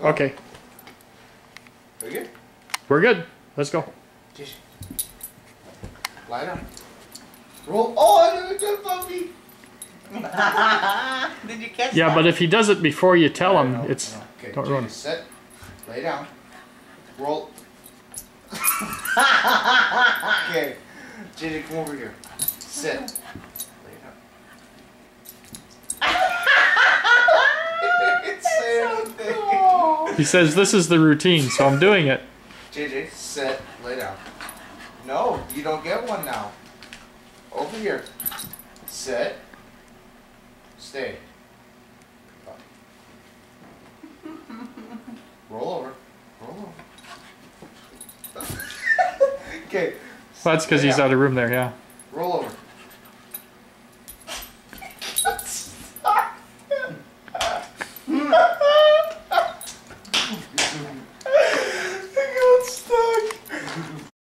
Go. Okay. Are you good? We're good. Let's go. JJ. Lie down. Roll. Oh, another good puppy. Did you catch Yeah, that? but if he does it before you tell I him, know, it's... I know. Okay, Don't JJ, run. sit. Lay down. Roll. Okay. JJ, come over here. Sit. Lay down. It's so cool. He says this is the routine, so I'm doing it. JJ, sit. Lay down. No, you don't get one now. Over here. Sit. Stay. Up. Roll over. Roll over. Okay. Well, that's because Lay he's down. out of room there, yeah. Roll over.